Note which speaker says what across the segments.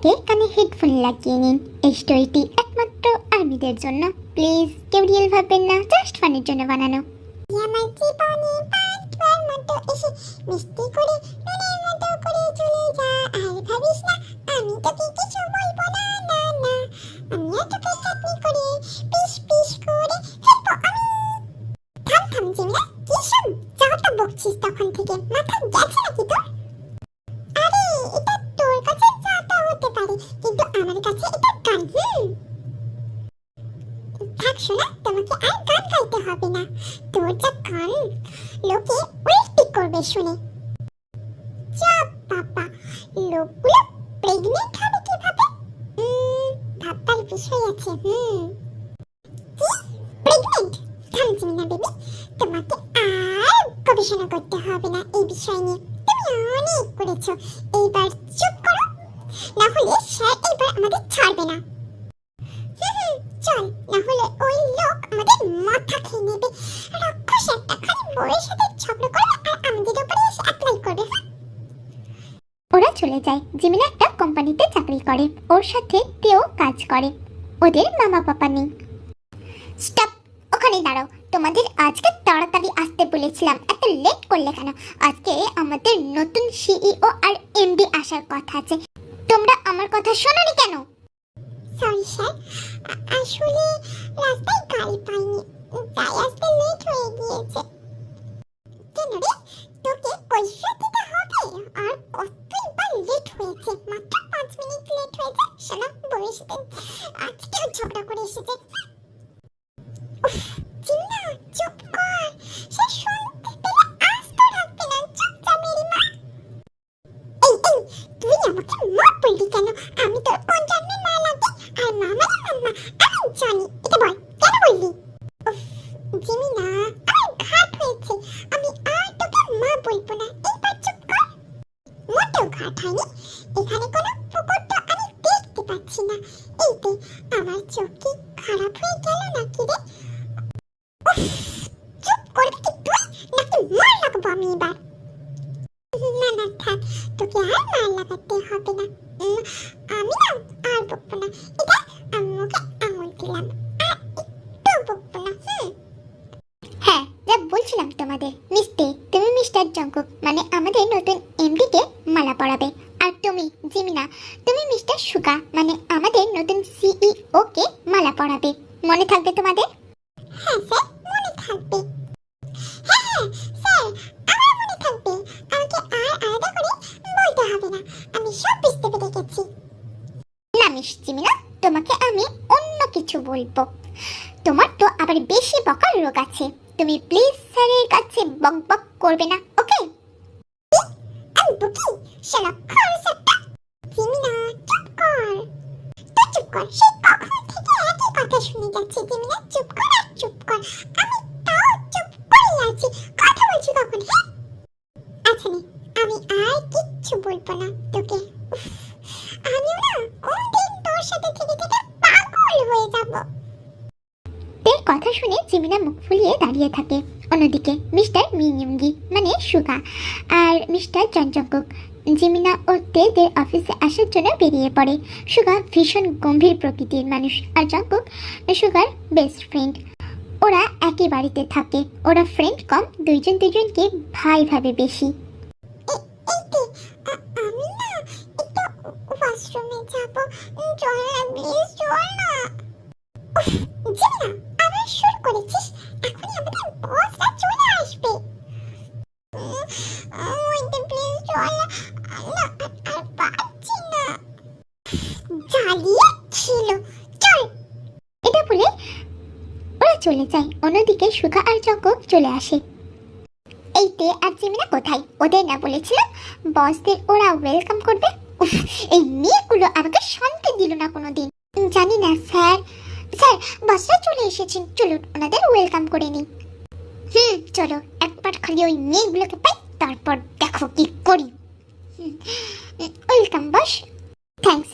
Speaker 1: আগে কানে হেডফোন লাগিয়ে নিন। এই স্টোরিটি একমাত্র আর্মিদের জন্য। প্লিজ কেউ রিয়েল ভাববেন না, জাস্ট ফানের জন্য বানানো।
Speaker 2: আমার জীবনে পাঁচবার মতো এসে মিষ্টি করে নুনের মতো করে চলে যা, আর ভাবিস না আমি তোকে কিছু বলবো না, না না আমিও তোকে চাটনি করে পিস পিস করে ফেলবো আমি। থাম থাম জিমিনা, কি সব যাওয়াটা বকছিস তখন থেকে? মাথা গেছে নাকি তোর? আরে এটা তোর কাছে যাতা হতে পারে, কিন্তু আমার কাছে এটা গান। থাক শোনা, তোমাকে আর গান গাইতে হবে না। তোর যা গান লোকে উল্টি করবে শুনে। যা বাবা, লোকগুলো প্রেগনেন্ট হবে কিভাবে? ভাববার বিষয় আছে। কি প্রেগনেন্ট? থাম জিমিনা বেবি, তোমাকে আর গবেষণা করতে হবে না এই বিষয় নিয়ে। তুমি অনেক করেছো, এইবার চুপ করো, না হলে স্যার এবার আমাদের ছাড়বে না। চল, না হলে ওই লোক আমাদের মাথা খেয়ে নেবে। রাক্ষস একটা, খালি বউয়ের সাথে ঝগড়া করবে আর আমাদের উপরে এসে অ্যাপ্লাই করবে।
Speaker 1: ওরা চলে যায়। জিমিনা একটা কোম্পানিতে চাকরি করে, ওর সাথে তেও কাজ করে। ওদের মামা পাপা নেই। স্টপ, ওখানে দাঁড়াও। তোমাদের আজকে তাড়াতাড়ি আসতে বলেছিলাম, এত লেট করলে কেন? আজকে আমাদের নতুন সিইও আর এমডি আসার কথা আছে, তোমরা আমার কথা শোনোনি কেন?
Speaker 2: সরি স্যার, আসলে রাস্তায় গাড়ি পাইনি, তাই আসতে লেট হয়ে গিয়েছে। কেন রে, তোকে কৈফিয়ত দিতে হবে? আর কতই বা লেট হয়েছে? মাত্র 5 মিনিট লেট হয়েছে। শালা বউয়ের সাথে আজকেও ঝগড়া করে এসেছে। উফ, জিন্না চুপ কর, সে শুনতে পেলে আস্ত রাখবে না। চুপ যা মেরি মা। এই তুই আমাকে মা বললি কেন? আমি তোর কোন জন্মে মা লাগে? আর মামা মাম্মা আমি জানি, এটা বল কেন বললি? জিমিনা, আমার ঘাট হয়েছে, আমি আর তোকে মা বলবো না। এইবার চুপ কর। মোটেও ঘাট হয়নি, এখানে কোনো পুকুর তো আমি দেখতে পাচ্ছি না। এইতে আমার চোখ কি খারাপ হয়ে গেল নাকি রে? চুপ করবি কি তুই, নাকি মার লাগাবো আমি এবার? না না থাক, তোকে আর মার লাগাতে হবে না। আমি না আর বকবো না। এটা আম্মুকে আঙুল দিলাম, আর একটু বকবো না।
Speaker 1: হ্যাঁ, যা বলছিলাম তোমাদের, মিস্টে তুমি মিস্টার জঙ্কুক মানে আমাদের নতুন এমডি কে মালা পরাবে। আর তুমি জিমিনা, তুমি মিস্টার সুগা মানে আমাদের নতুন সিইও কে মালা পরাবে। মনে থাকবে তোমাদের?
Speaker 2: হ্যাঁ স্যার, মনে থাকবে। হ্যাঁ স্যার, আমার মনে থাকবে। আমাকে আর আলাদা করে বলতে হবে না, আমি সব বুঝতে পেরে গেছি।
Speaker 1: না মিস জিমিনা, তোমাকে আমি অন্য কিছু বলবো। তোমার তো আবার বেশি বকার রোগ আছে, তুমি প্লিজ স্যারের কাছে বক বক করবে না, ওকে?
Speaker 2: আমি বকি? শালা খরচাটা। জিমিনা চুপ কর, তুই চুপ কর। সে কখন থেকে একই কথা শুনে যাচ্ছে। জিমিনা চুপ কর আর চুপ কর। আমি তাও চুপ করে আছি, কথা বলছি কখন? হ্যাঁ আচ্ছা নে, আমি আর কিচ্ছু বলবো না তোকে। আমিও না কোন দিন তোর সাথে থেকে থেকে পাগল হয়ে যাবো।
Speaker 1: তের কথা শুনে জিমিনা মুখ ফুলিয়ে দাঁড়িয়ে থাকে। অন্যদিকে মিস্টার মিনিয়ঙ্গি মানে সুগা আর মিস্টার জনজঙ্কুক জিমিনা ও তেদের অফিসে আসার জন্য বেরিয়ে পড়ে। সুগা ভীষণ গম্ভীর প্রকৃতির মানুষ, আর জঙ্কুক সুগার বেস্ট ফ্রেন্ড। ওরা একই বাড়িতে থাকে, ওরা ফ্রেন্ড কম, দুইজন দুজনকে ভাই ভাবে বেশি।
Speaker 2: আমি না একটু ওয়াশরুমে যাবো, চল না প্লিজ, চল না। জিমিনা আবার শুরু করেছিস, এখনই আমাদের বসরা চলে আসবে। ওইটা প্লিজ চল না, আর পারছি না, জ্বালিয়ে ছিল। চল।
Speaker 1: এটা বলে ওরা চলে যায়। অন্যদিকে সুগা আর জঙ্কুক চলে আসে। এই তে আর জিমিনা কোথায়? ওদের না বলেছিলাম বসদের ওরা ওয়েলকাম করবে? উফ, এই মেয়েগুলো আমাকে শান্তি দিল না কোনোদিন। জানি না স্যার, স্যার বসরা চলে এসেছেন, চলুন ওনাদের ওয়েলকাম করে নিই। চলো, একবার খালি ওই মেয়েগুলোকে পাই, তারপর দেখো কি করি। Welcome boss. থ্যাঙ্কস,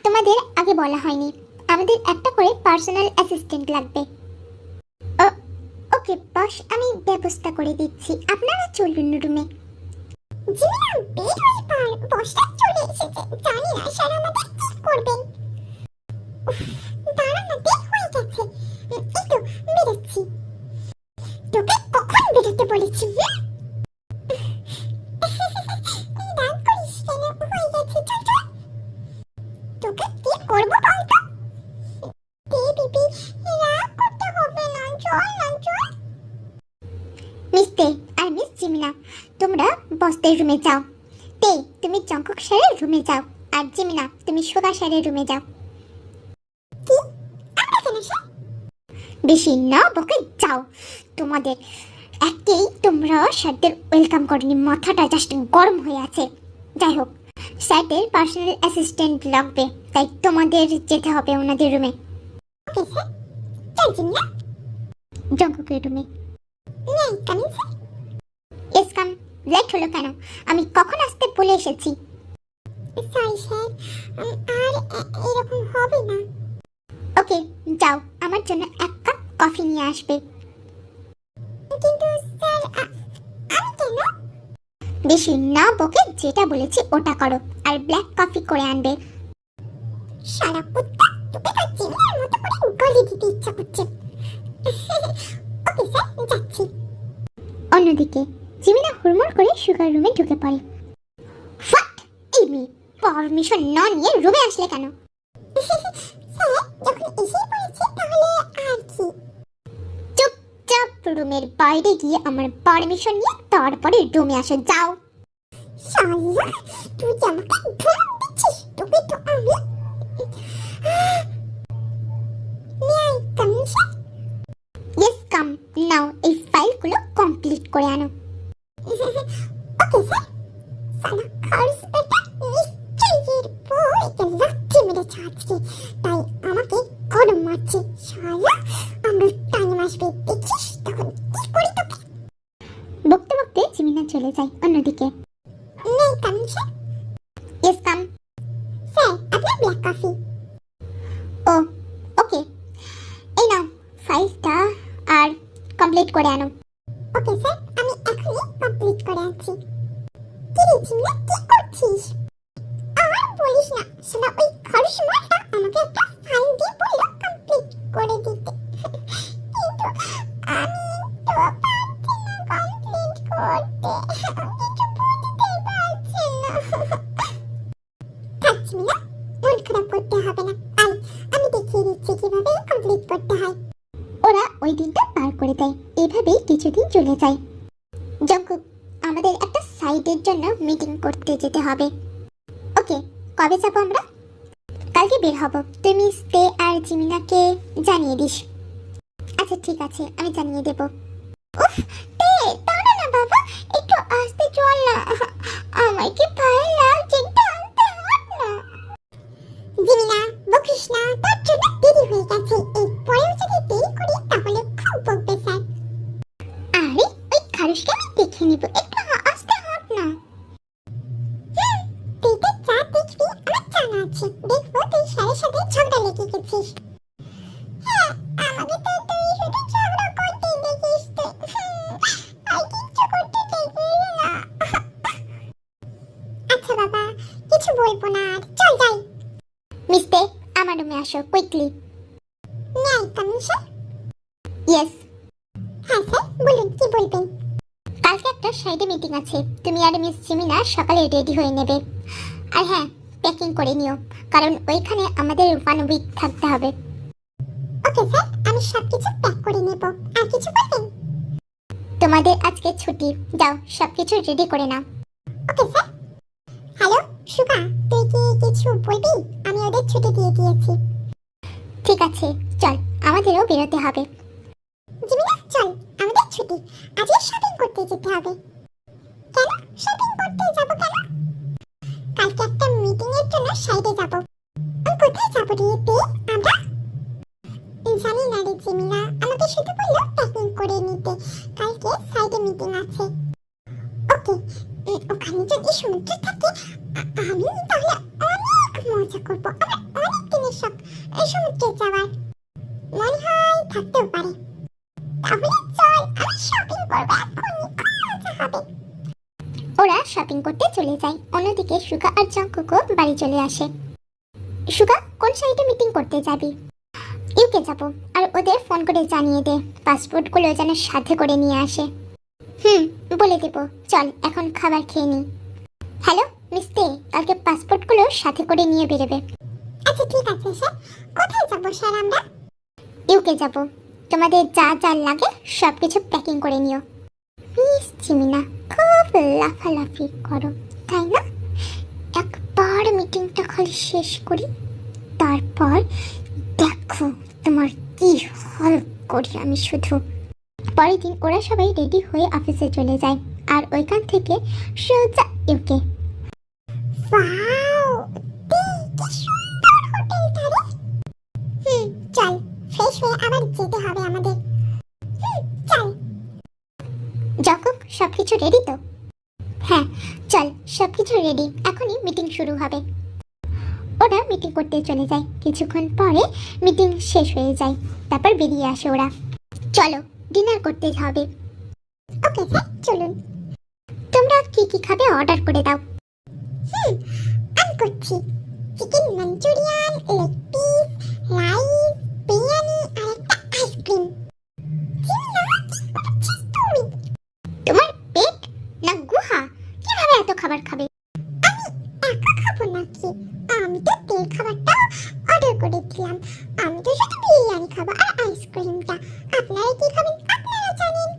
Speaker 1: তোমাদের আগে বলা হয়নি, আমাদের একটা করে পার্সোনাল অ্যাসিস্ট্যান্ট লাগবে। ওকে বস, আমি ব্যবস্থা করে দিচ্ছি, আপনারা চলুন রুমে।
Speaker 2: জিমিনা বের হয়ে পার, বসটা চলে এসেছে। জানি না স্যার আমাদের কি করবেন। উফ, দাঁড়া না, দেখ হয়ে গেছে। এই তো বেরোচ্ছি। তোকে কখন বেরোতে বলেছি? রাগ করিস কেন? হয়ে গেছে, চল চল। তোকে কি করবো বলতো? বিবি, রাগ করতে হবে না, চল না চল।
Speaker 1: মিস্তে আর মিস জিমিনা, তোমরা বসদের রুমে যাও। তে, তুমি জঙ্কক স্যারের রুমে যাও। আর জিমিনা, তুমি সুগা স্যারের রুমে যাও।
Speaker 2: কি? আমরা কেন স্যার?
Speaker 1: বেশি না বকে যাও। তোমাদের একেই তোমরা স্যারদের ওয়েলকাম করনি, মাথাটা জাস্ট গরম হয়ে আছে। যাই হোক, স্যারদের পার্সোনাল অ্যাসিস্ট্যান্ট লাগবে, তাই তোমাদের যেতে হবে ওনাদের রুমে।
Speaker 2: ওকে স্যার, চল জিমিনা।
Speaker 1: জঙ্ককের রুমে।
Speaker 2: নাই কামিং স্যার।
Speaker 1: এস কাম। লেট হলো কেন? আমি কখন আসতে বলে এসেছি।
Speaker 2: সরি স্যার, আর এরকম হবে না।
Speaker 1: ওকে, যাও, আমার জন্য এক কাপ কফি নিয়ে আসবে।
Speaker 2: কিন্তু স্যার আমি কেন?
Speaker 1: বেশি না বকে যেটা বলেছি ওটা করো, আর ব্ল্যাক কফি করে আনবে।
Speaker 2: শালা কুত্তা, তোকে তো জিমিনার মতো করে গলি দিতে ইচ্ছা করছে। ওকে স্যার, যাচ্ছি।
Speaker 1: অন্যদিকে জিমিনা হুড়মুড় করে সুগার রুমে ঢুকে পড়ে। হোয়াট? এই মেয়ে পারমিশন না নিয়ে রুমে আসলে কেন?
Speaker 2: স্যার যখন এসেই পড়েছে তাহলে আর কি?
Speaker 1: চুপচাপ রুমের বাইরে গিয়ে আমার পারমিশন নিয়ে তারপরে রুমে আসো, যাও।
Speaker 2: শালা, তুই যে আমাকে ধমক দিচ্ছিস, তোকে তো আমি। May I come in sir?
Speaker 1: Yes come. নাও এই ফাইলগুলো কমপ্লিট করে আনো।
Speaker 2: Okay sir. শালা খারস বেটা, নিশ্চয়ই এর পর একে লাথি মেরেছে আজকে, তাই আমাকে গরম মারছে। শালা, আমরা টাইম আসবে দেখিস তখন কি করি তোকে।
Speaker 1: বকতে বকতে জিমিনা চলে যায় অন্যদিকে।
Speaker 2: May I come in sir?
Speaker 1: Yes come.
Speaker 2: Sir আপনার ব্ল্যাক কফি।
Speaker 1: ও ওকে, এই নাও ফাইলটা আর কমপ্লিট করে আনো।
Speaker 2: ওকে স্যার, আমি এখনই কমপ্লিট করে আনছি। কি রে জিমিনা, কি করছিস? আর বলিস না, শালা ওই খরচ মারটা আমাকে একটা ফাইল দিয়ে বললো কমপ্লিট করে দিতে, কিন্তু আমি তো পারছি না কমপ্লিট করতে। কিছু বুঝতেই পারছি না। থাক জিমিনা, মন খারাপ করতে হবে না। আমি দেখিয়ে দিচ্ছি কিভাবে কমপ্লিট করতে হয়।
Speaker 1: ওরা ওই দিনটা পার করে দেয়। এভাবেই কিছুদিন চলে যায়। জঙ্কুক, আমাদের একটা সাইটের জন্য মিটিং করতে যেতে হবে। ওকে, কবে যাবো আমরা? কালকে বের হব। তুমি স্তে আর জিমিনাকে জানিয়ে দিস। আচ্ছা ঠিক আছে, আমি জানিয়ে দেব। উফ, তে দাঁড়া না বাবা, একটু আস্তে চল না, আমার কি ভয় লাগছে, টানতে হাত না।
Speaker 2: জিমিনা বকিস না, তোর জন্য দেরি হয়ে গেছে। এরপরেও যদি দেরি করি তাহলে খুব বকবে স্যার।
Speaker 1: আরে ওই খারুশকে আমি দেখে নিব, একটু আস্তে হাত না।
Speaker 2: তুই তো যা দেখবি আমার জানা আছে। দেখবো তুই স্যারের সাথে ঝগড়া লেগে গেছিস। হ্যাঁ, আমাকে তো তুই শুধু ঝগড়া করতে দেখিস তো। আর কিচ্ছু করতে দেখিস না। আচ্ছা বাবা, কিছু বলবো না আর, চল যাই।
Speaker 1: মিস্তে, আমার রুমে আসো quickly.
Speaker 2: May I come in sir?
Speaker 1: Yes.
Speaker 2: হ্যাঁ স্যার, বলুন কি বলবেন।
Speaker 1: কালকে একটা সাইডে মিটিং আছে, তুমি আর মিস জিমিনা সকালে রেডি হয়ে নেবে। আর হ্যাঁ, প্যাকিং করে নিও, কারণ ওইখানে আমাদের 1 উইক থাকতে হবে।
Speaker 2: ওকে স্যার, আমি সবকিছু প্যাক করে নেব। আর কিছু বলবেন?
Speaker 1: তোমাদের আজকে ছুটি, যাও সবকিছু রেডি করে নাও।
Speaker 2: Okay sir. হ্যালো সুগা, তুই কি কিছু বলবি? আমি ওদের ছুটি দিয়ে দিয়েছি।
Speaker 1: ঠিক আছে, চল, আমাদেরও বেরোতে হবে।
Speaker 2: জিমিনা চল, আমাদের ছুটি, আজকে শপিং করতে যেতে হবে। কেন শপিং করতে যাব কেন? কালকে একটা মিটিং এর জন্য সাইডে যাব। কোথায় যাব রে তে আমরা? জানি না রে জিমিনা, আমাকে শুধু বললো প্যাকিং করে নিতে, কালকে সাইডে মিটিং আছে। ওকে, ওখানে যদি সমুদ্র থাকে আমি তাহলে অনেক মজা করবো। আমার অনেক দিনের শখ সমুদ্রে যাওয়ার, মনে হয় থাকতেও পারে। তাহলে চল, আমি শপিং করবো এখনই, খুব মজা হবে।
Speaker 1: ওরা শপিং করতে চলে যায়। অন্যদিকে সুগা আর জঙ্কুকও বাড়ি চলে আসে। সুগা, কোন সাইটে মিটিং করতে যাবি? ইউকে যাব, আর ওদের ফোন করে জানিয়ে দে পাসপোর্টগুলো যেন সাথে করে নিয়ে আসে। বলে দেব। চল এখন খাবার খেয়ে নি। হ্যালো মিস্তে, কালকে পাসপোর্টগুলো সাথে করে নিয়ে বেরোবে।
Speaker 2: আচ্ছা ঠিক আছে স্যার। কোথায় যাবো স্যার আমরা?
Speaker 1: ইউকে যাব, তোমাদের যা যা লাগে সব কিছু প্যাকিং করে নিও। মিস জিমিনা, খুব লাফালাফি করো তাই না? একবার মিটিংটা খালি শেষ করি, তারপর দেখো তোমার কি হল করি আমি শুধু। পরের দিন ওরা সবাই রেডি হয়ে অফিসে চলে যায়, আর ওইখান থেকে সোজা ইউকে।
Speaker 2: ওয়াও, কি সুন্দর হোটেলটা রে। চল ফ্রেশ হয়ে আবার যেতে হবে আমাদের। চল।
Speaker 1: জঙ্কুক, সবকিছু রেডি তো? হ্যাঁ চল, সবকিছু রেডি, এখনই মিটিং শুরু হবে। ওরা মিটিং করতে চলে যায়। কিছুক্ষণ পরে মিটিং শেষ হয়ে যায়, তারপর বেরিয়ে আসে ওরা। চলো ডিনার করতে হবে।
Speaker 2: ওকে স্যার, চলুন।
Speaker 1: তোমরা কি কি খাবে অর্ডার করে দাও।
Speaker 2: আমি করছি chicken manchurian, leg piece, rice, biryani আর একটা আইসক্রিম।
Speaker 1: তোমার পেট না গুহা, কিভাবে এত খাবার খাবে?
Speaker 2: একা খাবো নাকি? আমি তো তেল খাবারটা অর্ডার করে দিলাম। আমি তো শুধু বিরিয়ানি খাবো আর আইসক্রিমটা। আপনারা কি খাবেন আপনারা জানেন।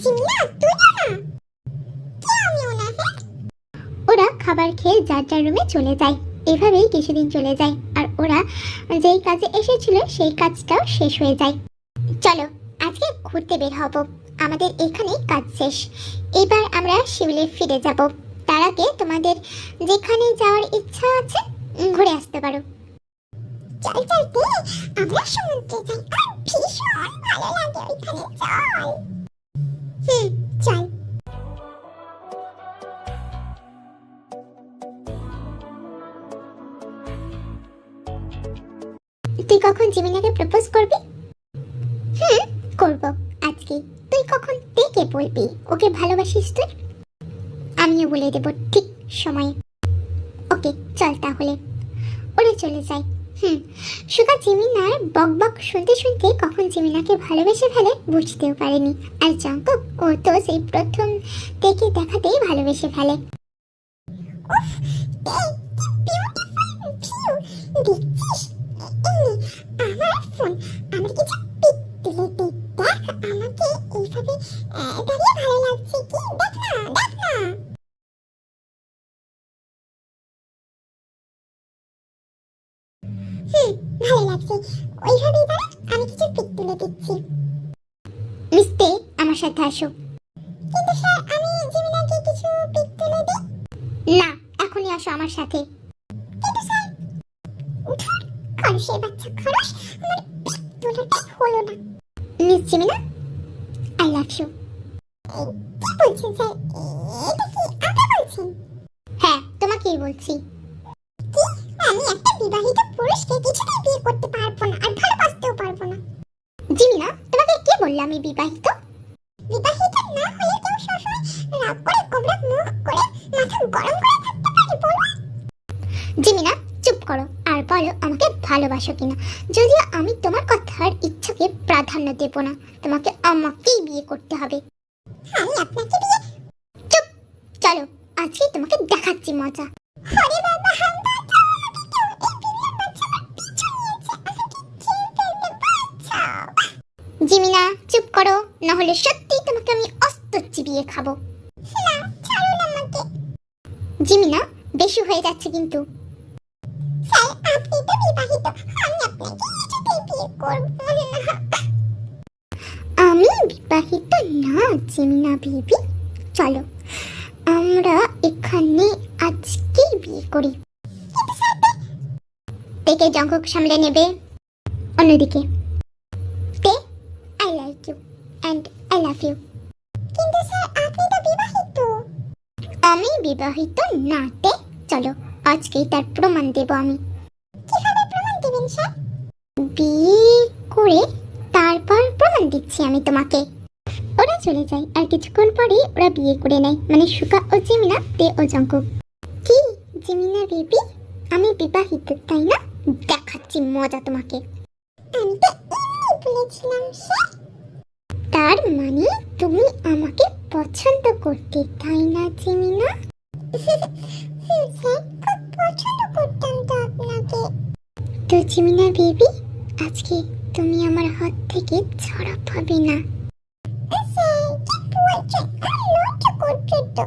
Speaker 2: জিমিনা, তুই না কি আমিও না।
Speaker 1: ওরা খাবার খেয়ে যার যার রুমে চলে যায়। এভাবেই কিছুদিন চলে যায়, আর ওরা যেই কাজে এসেছিল সেই কাজটাও শেষ হয়ে যায়। চলো আজকে ঘুরতে বের হব, আমাদের এখানেই কাজ শেষ। এবার আমরা শিবিরে ফিরে যাব। তার আগে তোমাদের যেখানে যাওয়ার ইচ্ছা আছে ঘুরে আসতে পারো।
Speaker 2: চল চলতে আমরা সমুদ্রে যাই, আর ভীষণ ভালো লাগে ওইখানে। চল। চল।
Speaker 1: তুই কখন জিমিনাকে প্রপোজ করবি? করব আজকে। তুই কখন থেকে বলবি ওকে ভালোবাসিস তুই? আমিও বলে দেব ঠিক সময়ে। ওকে চল তাহলে। ওরা চলে যায়। সুগা জিমিনার বকবক শুনতে শুনতে কখন জিমিনাকে ভালোবেসে ফেলে বুঝতেও পারেনি। আর জঙ্কুক, ও তো সেই প্রথম থেকে দেখাতেই ভালোবেসে ফেলে।
Speaker 2: দেখছিস আমার ফোন, আমার কিছু পিক তুলে দে। দেখ আমাকে এইভাবে দাঁড়িয়ে ভালো লাগছে কি? দেখ না, দেখ না। ভালো লাগছে। ওইভাবেই দাঁড়া, আমি কিছু পিক তুলে দিচ্ছি।
Speaker 1: মিস্তে, আমার সাথে আসো।
Speaker 2: কিন্তু স্যার, আমি জিমিনাকে কিছু পিক তুলে দিই।
Speaker 1: না, এখনই আসো আমার সাথে।
Speaker 2: কিন্তু স্যার, খরচের বাচ্চা খরচ, আমার পিক তোলাটাই হলো না।
Speaker 1: মিস জিমিনা, আই লাভ ইউ।
Speaker 2: কি বলছেন স্যার? এটা কি আপনি বলছেন?
Speaker 1: হ্যাঁ, তোমাকেই বলছি।
Speaker 2: কি? আমি একটা বিবাহিত পুরুষকে কিছুতেই বিয়ে করতে পারবো না, আর ভালোবাসতেও পারবো না।
Speaker 1: জিমিনা, তোমাকে কে বললো আমি বিবাহিত?
Speaker 2: বিবাহিত না হলে কেউ সবসময় রাগ করে কোমরা মুখ করে মাথা গরম করে থাকতে পারে বলো?
Speaker 1: জিমিনা, চুপ করো আর বলো আমাকে ভালোবাসো কিনা। যদিও আমি তোমার কথার ইচ্ছাকে প্রাধান্য দেব না, তোমাকে আমাকেই বিয়ে করতে হবে।
Speaker 2: আমি আপনাকে বিয়ে?
Speaker 1: চুপ, চলো আজকে তোমাকে দেখাচ্ছি মজা।
Speaker 2: আরে বাবা, হাম বাঁচাও, আমাকে কেউ এই বিলের বাচ্চা আমার পিছু নিয়েছে, আমাকে খেয়ে ফেলবে, বাঁচাও।
Speaker 1: জিমিনা চুপ করো, না হলে সত্যি তোমাকে আমি অস্ত্র চিবিয়ে খাবো।
Speaker 2: না, ছাড়ুন আমাকে।
Speaker 1: জিমিনা, বেশি হয়ে যাচ্ছে কিন্তু।
Speaker 2: স্যার, আপনি তো বিবাহিত, আমি আপনাকে কিছুতেই বিয়ে করবো না।
Speaker 1: আমি বিবাহিত না জিমিনা বেবি, চলো আমরা এখানে আজকেই বিয়ে করি। তেকে জঙ্কুক সামলে নেবে। অন্যদিকে তে, I like you and I love you.
Speaker 2: কিন্তু স্যার, আপনি তো বিবাহিত।
Speaker 1: আমি বিবাহিত না তে, চলো আজকেই তার প্রমাণ দেব আমি।
Speaker 2: কিভাবে প্রমাণ দিবেন স্যার?
Speaker 1: বিয়ে করে তারপর প্রমাণ দিচ্ছি আমি তোমাকে। ওরা চলে যায় আর কিছুক্ষণ পরেই ওরা বিয়ে করে নেয়, মানে সুকা ও জিমিনা, তে ও জঙ্কুক। কি জিমিনা বেবি, আমি বিবাহিত তাই না? দেখাচ্ছি মজা তোমাকে।
Speaker 2: আমি তো এমনি বলেছিলাম স্যার।
Speaker 1: তার মানে তুমি আমাকে পছন্দ করতে তাই না জিমিনা?
Speaker 2: স্যার খুব পছন্দ করতাম তো আপনাকে।
Speaker 1: তো জিমিনা বেবি, আজকে তুমি আমার হাত থেকে ছাড়া পাবে না।
Speaker 2: স্যার কি বলছেন? আর লজ্জা করছে তো।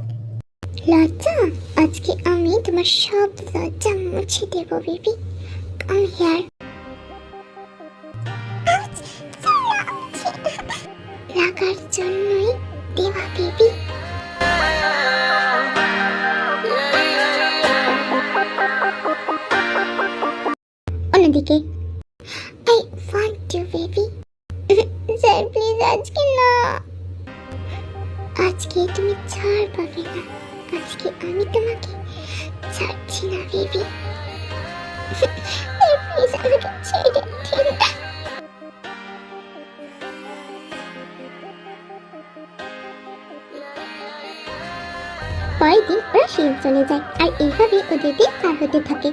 Speaker 1: লজ্জা? আজকে আমি তোমার সব লজ্জা মুছে দেব বেবি। Come here. লাগার জন্যই দেওয়া বেবি। অন্যদিকে I want you baby. Sir please আজকে না, আজকে তুমি ছাড় পাবে না। আজকে আমি তোমাকে ছাড়ছি না বেবি। প্লিজ আমাকে ছেড়ে দিন। পরের দিন ওরা শিলং চলে যায় আর এইভাবে ওদের দিন পার হতে থাকে।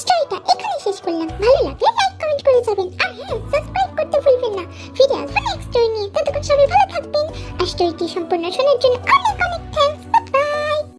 Speaker 1: স্টোরিটা এখানে শেষ করলাম। ভালো লাগলে লাইক কমেন্ট করে যাবেন আর হ্যাঁ সাবস্ক্রাইব করতে ভুলবেন না। ফিরে আসবো নেক্সট স্টোরি নিয়ে। ততক্ষণ সবাই ভালো থাকবেন আর স্টোরিটি সম্পূর্ণ শোনার জন্য